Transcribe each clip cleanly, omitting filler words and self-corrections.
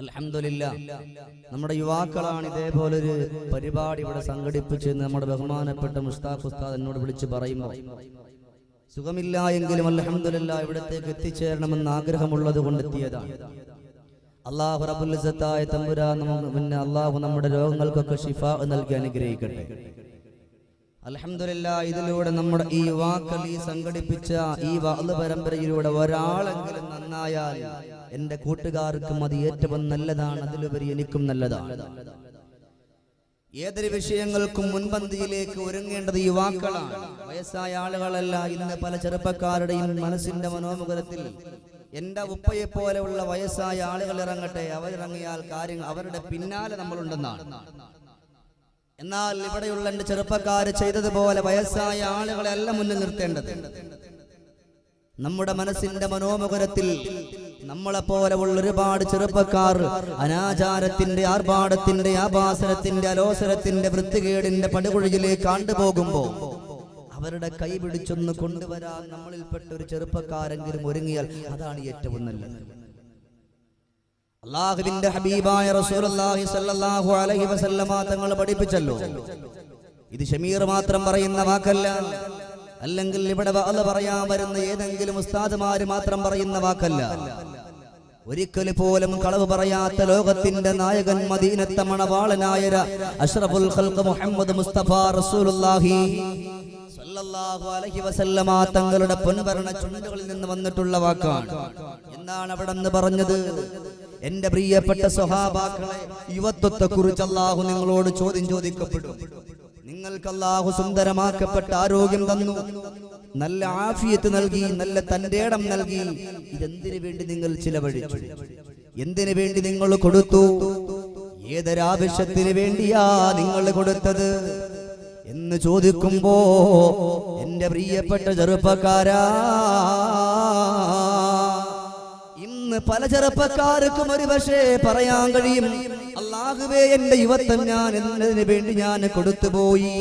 അൽഹംദുലില്ലാഹ് നമ്മുടെ യുവാക്കളാണ് ഇതേപോലൊരു പരിപാടി ഇവിടെ സംഘടിപ്പിച്ചെന്ന് നമ്മുടെ ബഹുമാനപ്പെട്ട മുസ്താഖ് ഉസ്താദ് എന്നോട് വിളിച്ച് പറയുമ്പോൾ സുഖമില്ല എങ്കിലും അൽഹംദുലില്ലാഹ് ഇവിടത്തേക്ക് എത്തിച്ചേരണമെന്ന് ആഗ്രഹമുള്ളത് കൊണ്ട് എത്തിയതാണ്. അല്ലാഹു റബ്ബുൽ ഇസ്സത്തായ തമ്പുരാൻ അല്ലാഹു നമ്മുടെ രോഗങ്ങൾക്കൊക്കെ ശിഫാ നൽകി അനുഗ്രഹിക്കട്ടെ. അൽഹംദുലില്ലാഹ് ഇതിലൂടെ നമ്മുടെ ഈ യുവാക്കൾ ഈ സംഘടിപ്പിച്ച ഈ വഅദ് പരമ്പരയിലൂടെ ഒരാളെങ്കിലും നന്നായാൽ എന്റെ കൂട്ടുകാർക്കും അത് ഏറ്റവും നല്ലതാണ്, അതിലുപരി എനിക്കും നല്ലതാണ്. ഏതൊരു വിഷയങ്ങൾക്കും മുൻപന്തിയിലേക്ക് ഒരുങ്ങേണ്ടത് യുവാക്കളാണ്, വയസ്സായ ആളുകളല്ല. ഇന്ന് പല ചെറുപ്പക്കാരുടെയും മനസ്സിന്റെ മനോമുഖരത്തിൽ എന്റെ ഉപ്പയെ പോലെയുള്ള വയസ്സായ ആളുകൾ ഇറങ്ങട്ടെ, അവരിറങ്ങിയാൽ കാര്യങ്ങൾ അവരുടെ പിന്നാലെ നമ്മളുണ്ടെന്നാണ്. എന്നാൽ ഇവിടെയുള്ള എന്റെ ചെറുപ്പക്കാര് ചെയ്തതുപോലെ വയസ്സായ ആളുകളെ അല്ല മുന്നിൽ നിർത്തേണ്ടത്. നമ്മുടെ മനസ്സിന്റെ മനോമുഖരത്തിൽ നമ്മളെപ്പോലെ ഉള്ള ഒരുപാട് ചെറുപ്പക്കാർ അനാചാരത്തിന്റെ, ആർഭാടത്തിന്റെ, ആഭാസനത്തിന്റെ, അലോസരത്തിന്റെ, വൃത്തികേടിന്റെ പടുകുഴിയിലേക്ക് ആണ്ടുപോകുമ്പോ അവരുടെ കൈ പിടിച്ചൊന്ന് കൊണ്ടുവരാൻ നമ്മളിൽപ്പെട്ട ഒരു ചെറുപ്പക്കാരെങ്കിലും ഒരുങ്ങിയാൽ അതാണ് ഏറ്റവും നല്ലത്. അല്ലാഹുവിന്റെ ഹബീബായ റസൂലുള്ളാഹി സ്വല്ലല്ലാഹു അലൈഹി വസല്ലമ തങ്ങൾ പഠിപ്പിച്ചല്ലോ, ഇത് ഷമീർ മാത്രം പറയുന്ന വാക്കല്ല, അല്ലെങ്കിൽ ഇവിടെ വഅദ് പറയാൻ വരുന്ന ഏതെങ്കിലും ഉസ്താദുമാര് മാത്രം പറയുന്ന വാക്കല്ല. ഒരിക്കൽ പോലും കളവ് പറയാത്ത ലോകത്തിന്റെ നായകൻ, മദീനത്തെ മണവാളനായ അഷ്റഫുൽ ഖൽഖ് മുഹമ്മദ് മുസ്തഫ റസൂലുള്ളാഹി സ്വല്ലല്ലാഹു അലൈഹി വസല്ലമ തങ്ങളുടെ പൊൻവരണ ചുണ്ടുകളിൽ നിന്ന് വന്നിട്ടുള്ള വാക്കാണ്. എന്താണ് അവിടെ നിന്ന് പറഞ്ഞത്? എന്റെ പ്രിയപ്പെട്ട സ്വഹാബാക്കളെ, യുവത്വത്തെ കുറിച്ച് അല്ലാഹു നിങ്ങളോട് ചോദ്യം ചോദിക്കപ്പെടും. നിങ്ങൾക്ക് അല്ലാഹു സുന്ദരമാക്കപ്പെട്ട ആരോഗ്യം തന്നു, നല്ല ആഫിയത്ത് നൽകി, നല്ല തന്റെ ഇടം നൽകി. ഇതെന്തിനു വേണ്ടി നിങ്ങൾ ചിലവഴിച്ചു? എന്തിനു വേണ്ടി നിങ്ങൾ കൊടുത്തു? ഏതൊരാവശ്യത്തിന് വേണ്ടിയാ നിങ്ങൾ കൊടുത്തത് എന്ന് ചോദിക്കുമ്പോ എന്റെ പ്രിയപ്പെട്ട ചെറുപ്പക്കാരാ, ഇന്ന് പല ചെറുപ്പക്കാർക്കും ഒരു പക്ഷേ പറയാൻ കഴിയും, അല്ലാഹുവേ എന്റെ യുവത്വം ഞാൻ എന്നതിന് വേണ്ടി ഞാൻ കൊടുത്തുപോയി.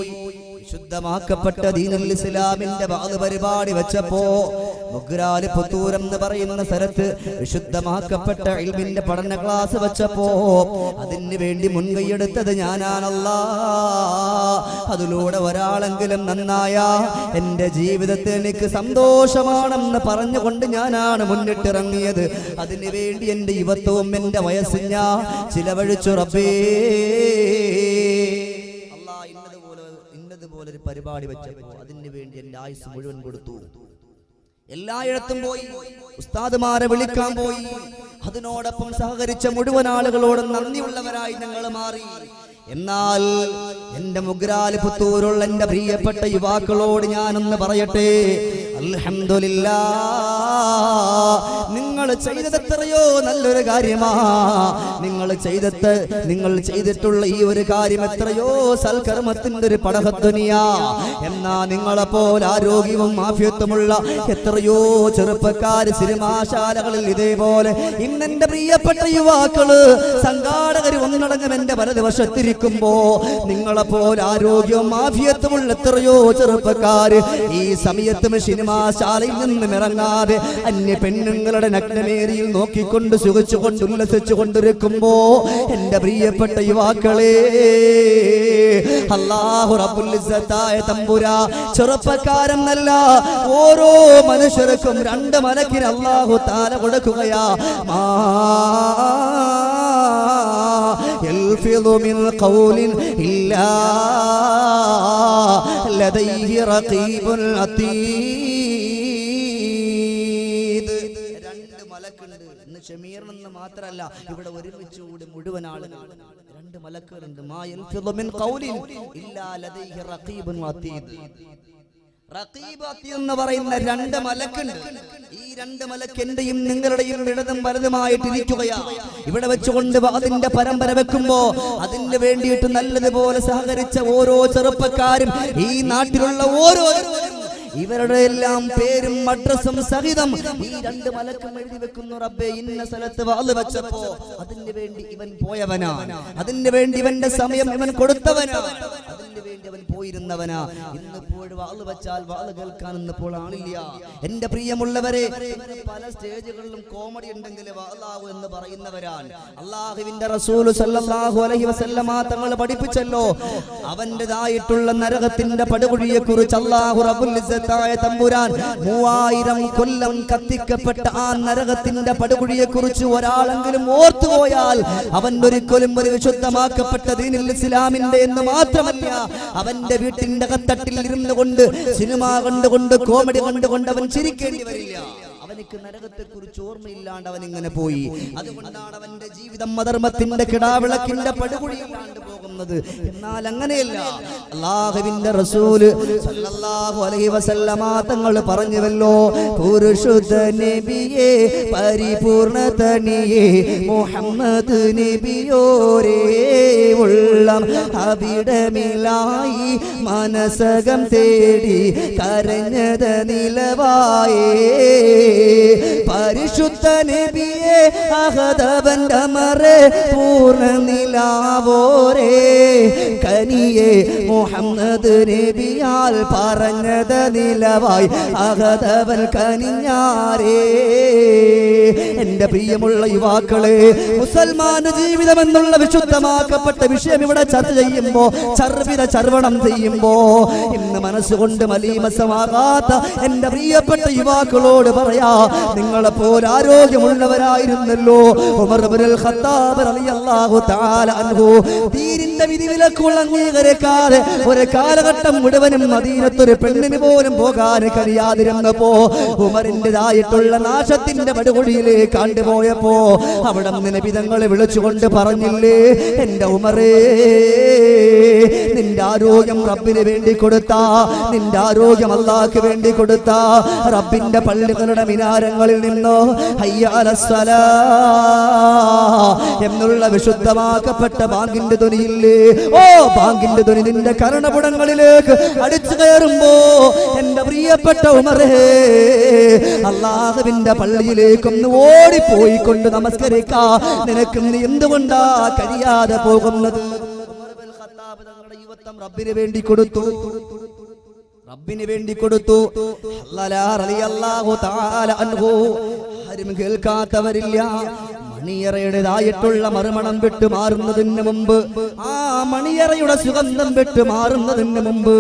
വിശുദ്ധമാക്കപ്പെട്ട ദീനുൽ ഇസ്ലാമിന്റെ വഅദ് പരിപാടി വെച്ചപ്പോ മുഗ്രാല് പുത്തൂരം എന്ന് പറയുന്ന സ്ഥലത്ത് വിശുദ്ധമാക്കപ്പെട്ട ഇൽമിന്റെ പഠന ക്ലാസ് വെച്ചപ്പോ അതിന് വേണ്ടി മുൻകൈയെടുത്തത് ഞാനാണല്ലാ. അതിലൂടെ ഒരാളെങ്കിലും നന്നായ എന്റെ ജീവിതത്തിൽ എനിക്ക് സന്തോഷമാണെന്ന് പറഞ്ഞുകൊണ്ട് ഞാനാണ് മുന്നിട്ടിറങ്ങിയത്. അതിനു വേണ്ടി എന്റെ യുവത്വവും എന്റെ വയസ്സും ഞാൻ ചിലവഴിച്ചു. റബ്ബേ, ഇന്നതുപോലൊരു പരിപാടി വെച്ചപ്പോ അതിനു വേണ്ടി എന്റെ ആയുസ് മുഴുവൻ കൊടുത്തു. എല്ലായിടത്തും പോയി, ഉസ്താദുമാരെ വിളിക്കാൻ പോയി. അതിനോടൊപ്പം സഹകരിച്ച മുഴുവൻ ആളുകളോടും നന്ദിയുള്ളവരായി ഞങ്ങൾ മാറി. എന്നാൽ എന്റെ മുഗ്രാല് പുത്തൂരുള്ള എന്റെ പ്രിയപ്പെട്ട യുവാക്കളോട് ഞാനൊന്ന് പറയട്ടെ, അൽഹംദുലില്ലാഹ്, നിങ്ങൾ ചെയ്തത് എത്രയോ നല്ലൊരു കാര്യമാ. നിങ്ങൾ ചെയ്തിട്ടുള്ള ഈ ഒരു കാര്യം എത്രയോ സൽക്കർമ്മത്തിന്റെ ഒരു പടഹധ്വനിയാ. എന്നാ നിങ്ങളെപ്പോലെ ആരോഗ്യവും ആഫിയത്തുമുള്ള എത്രയോ ചെറുപ്പക്കാര് സിനിമാശാലകളിൽ ഇതേപോലെ ഇന്നെന്റെ പ്രിയപ്പെട്ട യുവാക്കള് സംഘാടകര് ഒന്നടങ്കം എന്റെ വലതുവശത്തിരിക്കുമ്പോ നിങ്ങളെപ്പോലെ ആരോഗ്യവും ആഫിയത്തുമുള്ള എത്രയോ ചെറുപ്പക്കാര് ഈ സമയത്തും സിനിമാശാലയിൽ നിന്നും ഇറങ്ങാതെ അന്യ പെണ്ണുങ്ങളുടെ നഗ്നമേരിയിൽ നോക്കിക്കൊണ്ട് സുഖിച്ചുകൊണ്ട് ഉല്ലസിച്ചുകൊണ്ടിരിക്കുമ്പോ എന്റെ പ്രിയപ്പെട്ട യുവാക്കളെ, അല്ലാഹു റബ്ബുൽ ഇസ്സത്തായ തമ്പുരാ ചെറുപ്പക്കാരെന്നല്ല ഓരോ മനുഷ്യർക്കും രണ്ട് മലക്കിന് അല്ലാഹു തആല കൊടുക്കുകയാ. യൽഫിദു മിൻ ഖൗലിൻ ഇല്ലാ ലദൈഹി റഖീബുൻ അതീദ്. രണ്ട് മലക്കുണ്ട്. ഇന്ന് ഷമീറിനെന്ന് മാത്രമല്ല, ഇവിടെ ഒരുമിച്ച് കൂടി മുഴുവൻ ആളുകൾ രണ്ട് മലക്കുകളുണ്ട്. മാ യൽഫിദു മിൻ ഖൗലിൻ ഇല്ലാ ലദൈഹി റഖീബുൻ അതീദ്. റഖീബ് അതീദ് എന്ന് പറയുന്ന രണ്ട് മലക്കുണ്ട്. ഈ രണ്ട് മലക്ക് എന്റെയും നിങ്ങളുടെയും ഇടതും വലതുമായിട്ടിരിക്കുകയാണ്. ഇവിടെ വെച്ചുകൊണ്ട് അതിന്റെ പരമ്പര വെക്കുമ്പോ അതിന് വേണ്ടിയിട്ട് നല്ലതുപോലെ സഹകരിച്ച ഓരോ ചെറുപ്പക്കാരും ഈ നാട്ടിലുള്ള ഓരോ ഇവരുടെ എല്ലാം പേരും അഡ്രസ്സും സഹിതം ഈ രണ്ട് മലക്കും എഴുതി വെക്കുന്നു. റബ്ബേ, ഇന്ന സ്ഥലത്ത് വാള് വെച്ചപ്പോ അതിന് വേണ്ടി ഇവൻ പോയവനാ, അതിന് വേണ്ടി ഇവന്റെ സമയം ഇവൻ കൊടുത്തവനാ, അതിന് വേണ്ടി അവൻ പോയിരുന്നവനാ. ഇന്നിപ്പോൾ വാള് വെച്ചാൽ വാള് കേൾക്കാൻ ഇന്നിപ്പോൾ ആളില്ല. എന്റെ പ്രിയമുള്ളവരെ, പല സ്റ്റേജുകളിലും കോമഡി ഉണ്ടെങ്കിൽ വാളാവു എന്ന് പറയുന്നവരാണ്. അല്ലാഹുവിന്റെ റസൂൽ സല്ലല്ലാഹു അലൈഹി വസല്ലമ തങ്ങൾ പഠിപ്പിച്ചല്ലോ, അവന്റേതായിട്ടുള്ള നരകത്തിന്റെ പടുകുഴിയെ കുറിച്ച് അല്ലാഹു റബ്ബുൽ ഇസ്സത്തായ തമ്പുരാൻ 3000 കൊല്ലം കത്തിക്കപ്പെട്ട ആ നരകത്തിന്റെ പടുകുഴിയെ കുറിച്ച് ഒരാളെങ്കിലും ഓർത്തുപോയാൽ അവൻ ഒരിക്കലും ഒരു വിശുദ്ധമാക്കപ്പെട്ട ദീനുൽ ഇസ്ലാമിന്റെ എന്ന് മാത്രമല്ല, അവന്റെ വീട്ടിന്റെ കത്തട്ടിൽ ഇരുന്നു കൊണ്ട് സിനിമ കണ്ടുകൊണ്ട് കോമഡി കണ്ടുകൊണ്ട് അവൻ ചിരിക്കേണ്ടി വരില്ല. അവനിക്ക് നരകത്തെ കുറിച്ച് ഓർമ്മയില്ലാണ്ട് അവൻ ഇങ്ങനെ പോയി. അതുകൊണ്ടാണ് അവന്റെ ജീവിതം അധർമ്മത്തിന്റെ കിടാവിളക്കിന്റെ പടുകുഴിയിലാണ്ട് പോകുന്നത്. എന്നാൽ അങ്ങനെയല്ല. അല്ലാഹുവിന്റെ റസൂല് സല്ലല്ലാഹു അലൈഹി വസല്ലമ തങ്ങൾ പറഞ്ഞുവല്ലോ, പുരുഷുദ്ധ നബിയേ പരിപൂർണതനിയേ മുഹമ്മദ് നബിയോരേ ഉള്ളം അവിടമിലായി മനസകം തേടി കരഞ്ഞത് നിലവായേ. പരിശുദ്ധ നബിയെ അഹദവന്റെ മറേ പൂർണ്ണ നിലാവോരേ കനിയെ മുഹമ്മദ് നബിയാൽ പറഞ്ഞത് നിലവായി അഹദവൻ കനിഞ്ഞാരേ. എന്റെ പ്രിയമുള്ള യുവാക്കളെ, മുസൽമാൻ ജീവിതം എന്നുള്ള വിശുദ്ധമാക്കപ്പെട്ട വിഷയം ഇവിടെ ചർച്ച ചെയ്യുമ്പോ, ചർവണം ചെയ്യുമ്പോ, ഇന്ന് മനസ്സുകൊണ്ട് മലീമസമാകാത്ത എന്റെ പ്രിയപ്പെട്ട യുവാക്കളോട് പറയാ, നിങ്ങളെപ്പോലെ ആരോഗ്യമുള്ളവരായിരുന്നല്ലോ ഉമർ ഇബ്നുൽ ഖത്താബ് റളിയല്ലാഹു തആല അൻഹു. ദീനിന്റെ വിധിവിലക്കുകൾ അംഗീകരിക്കാതെ ഒരു കാലഘട്ടം മുഴുവനും മദീനത്തൊരു പെണ്ണിന് പോലും പോകാൻ കഴിയാതിരുന്നപ്പോ ഉമറിന്റേതായിട്ടുള്ള നാശത്തിന്റെ പടുകുഴിയിലേക്ക് കണ്ടുപോയപ്പോ അവിടെ നബി തങ്ങളെ വിളിച്ചുകൊണ്ട് പറഞ്ഞില്ലേ, എന്റെ ഉമറേ, നിന്റെ ആരോഗ്യം റബ്ബിന് വേണ്ടി കൊടുത്താ, നിന്റെ ആരോഗ്യം അല്ലാഹുവിന് വേണ്ടി കൊടുത്താ, റബ്ബിന്റെ പള്ളികളുടെ മിനാരങ്ങളിൽ നിന്നോ ഹയ്യ അലസ്സലാ എന്നുള്ള വിശുദ്ധമാക്കപ്പെട്ട ബാങ്കിന്റെ ധ്വനിയില്ലേ, ഓ ബാങ്കിന്റെ ധ്വനി നിന്റെ കർണപുടങ്ങളിലേക്ക് അടിച്ചു കയറുമ്പോ എന്റെ പ്രിയപ്പെട്ട ഉമറേ, അല്ലാഹുവിന്റെ പള്ളിയിലേക്കൊന്ന് ഓടിപ്പോയിക്കൊണ്ട് നമസ്കരിക്കാ നിനക്ക് എന്തുകൊണ്ടാ കഴിയാതെ പോകുന്നത്? തങ്ങളുടെ യുവത്വം റബ്ബിന് വേണ്ടി കൊടുത്തു, റബ്ബിന് വേണ്ടി കൊടുത്തു. റളിയല്ലാഹു തആല അൻഹു. ആരും കേൾക്കാത്തവരില്ല. മണിയറയുടേതായിട്ടുള്ള മറുമണം വിട്ടു മാറുന്നതിന് മുമ്പ്, ആ മണിയറയുടെ സുഗന്ധം വിട്ടു മാറുന്നതിന് മുമ്പ്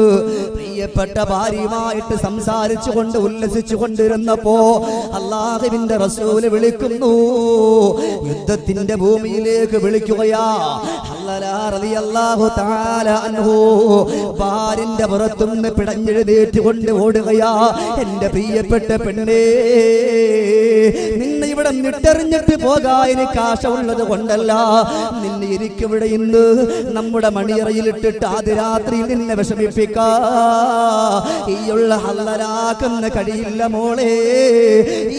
പ്രിയപ്പെട്ട ഭാര്യയുമായിട്ട് സംസാരിച്ചു കൊണ്ട് ഉല്ലസിച്ചു കൊണ്ടിരുന്നപ്പോ അല്ലാഹുവിന്റെ റസൂല് വിളിക്കുന്നു, യുദ്ധത്തിന്റെ ഭൂമിയിലേക്ക് വിളിക്കുകയാ. റളിയല്ലാഹു തആല അൻഹു ഭാര്യന്റെ പുറത്തുനിന്ന് പിടഞ്ഞെഴുന്നേറ്റ് കൊണ്ട് ഓടുകയാ. എന്റെ പ്രിയപ്പെട്ട പെണ്ണേ, നിന്നെ ഇവിടെ നിട്ടെറിഞ്ഞിട്ട് പോകാൻ എനിക്ക് ആശയുള്ളത് കൊണ്ടല്ല, നിന്നെ എനിക്കിവിടെ ഇന്ന് നമ്മുടെ മണിയറയിലിട്ടിട്ട് ആദ്യ രാത്രിയിൽ നിന്നെ വിഷമിപ്പിക്കാ ഈയുള്ള ഹല്ലലാക്കുന്ന കഴിയില്ല മോളെ,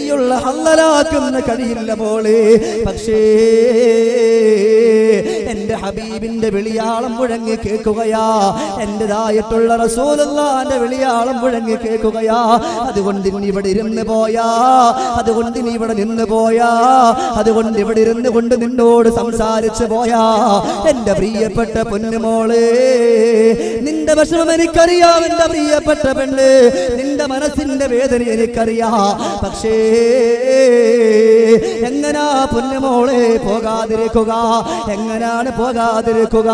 ഈയുള്ള ഹല്ലലാക്കുന്ന കഴിയില്ല മോളെ. പക്ഷേ എന്റെ ഹബീബിന്റെ വിളിയാളം മുഴങ്ങി കേൾക്കുകയാ, എന്റേതായിട്ടുള്ള റസൂലുള്ളാഹിന്റെ വിളിയാളം മുഴങ്ങി കേൾക്കുകയാ. അതുകൊണ്ട് നീ ഇവിടെ ഇരുന്ന് പോയാ, അതുകൊണ്ട് നീ ഇവിടെ നിന്ന് പോയാ, അതുകൊണ്ട് ഇവിടെ ഇരുന്ന് കൊണ്ട് നിന്നോട് സംസാരിച്ചു പോയാ എന്റെ പ്രിയപ്പെട്ട പൊന്നുമോളെ, നിന്റെ വിഷമം എനിക്കറിയാം എന്റെ പ്രിയപ്പെട്ട പെണ്ണ്, നിന്റെ മനസ്സിന്റെ വേദന എനിക്കറിയാ. പക്ഷേ എങ്ങനാ പൊന്നുമോളെ പോകാതിരിക്കുക, എങ്ങനാണ് പോകാതിരിക്കുക?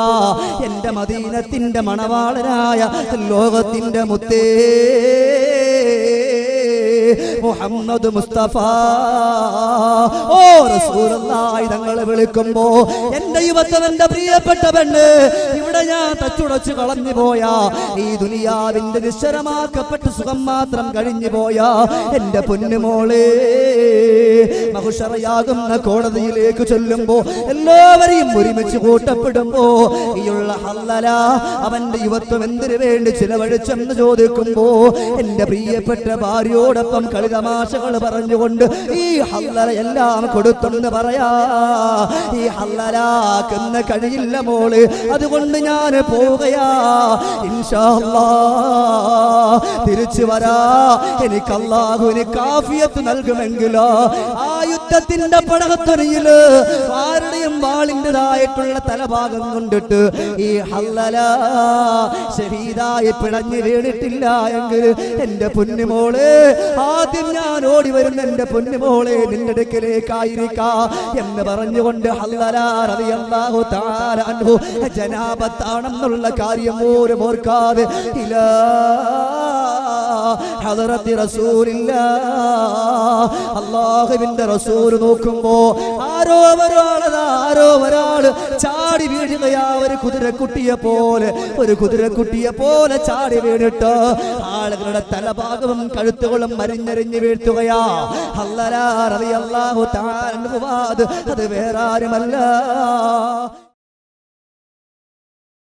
എന്റെ മദീനത്തിന്റെ മണവാളനായ ലോകത്തിന്റെ മുത്തേ മുഹമ്മദ് മുസ്തഫ, ഓ റസൂലുള്ളാഹി തങ്ങളെ വിളിക്കുമ്പോ എന്റെ യുവത്വം എന്റെ പ്രിയപ്പെട്ട പെണ്ണ് ഇവിടെ ഞാൻ തച്ചുടച്ചു കളഞ്ഞു പോയാ, ഈ ദുനിയാവിന്റെ നിശ്ചലമാക്കപ്പെട്ട സുഖം മാത്രം കഴിഞ്ഞു പോയാ എന്റെ പൊന്നുമോളെ, മഹ്ശറയാകുന്ന കോടതിയിലേക്ക് ചൊല്ലുമ്പോ എല്ലാവരെയും ഒരുമിച്ച് കൂട്ടപ്പെടുമ്പോ ഈയുള്ള ഹല്ലല അവന്റെ യുവത്വം എന്തിനു വേണ്ടി ചിലവഴിച്ചെന്ന് ചോദിക്കുമ്പോ എന്റെ പ്രിയപ്പെട്ട ഭാര്യയോടൊപ്പം ബഹളവും കളിതമാശകൾ പറഞ്ഞുകൊണ്ട് ഈ ഹല്ലല എല്ലാം കൊടുത്തെന്ന് പറയാ. ഈ ഹല്ലലാക്കുന്ന കഴിയില്ല മോള്, അതുകൊണ്ട് ഞാൻ പോവുകയാ. ഇൻഷാ അല്ലാഹ് തിരിച്ചു വരാ. എനിക്ക് അല്ലാഹുവിന് കാഫിയത്ത് നൽകുമെങ്കിലോ ആ യുദ്ധത്തിന്റെ പടകത്തൊരിയില് ആരുടെയും വാളിൻ്റെതായിട്ടുള്ള തലഭാഗം കൊണ്ടിട്ട് ഈ ഹല്ലല ശഹീദായി പിടഞ്ഞു വീണിട്ടില്ല എങ്കിൽ എന്റെ പൊന്നുമോളെ, ആദ്യം ഞാൻ ഓടി വരുന്ന എന്റെ പൊന്നുമോളെ നിന്റെ അടുക്കലേക്കായിരിക്കാം എന്ന് പറഞ്ഞുകൊണ്ട് ഹല്ലല റളിയല്ലാഹു തആല അൻഹു ജനാബത്താണെന്നുള്ള കാര്യം പോലും ഓർക്കാതെ ഇലാ ഹദറത്തി റസൂലില്ലാഹ് അല്ലാഹുവിന്റെ റസൂൽ നോക്കുമ്പോ ആരോ ഒരാള് ചാടി വീഴുകയാ. ഒരു കുതിരക്കുട്ടിയെ പോലെ ചാടി വീണിട്ട് ആളുകളുടെ തലഭാഗവും കഴുത്തുകളും മരിഞ്ഞരിഞ്ഞ് വീഴ്ത്തുകയാ. ഹല്ലല റളിയല്ലാഹു തആല അൻഹു അത് വേറാരുമല്ല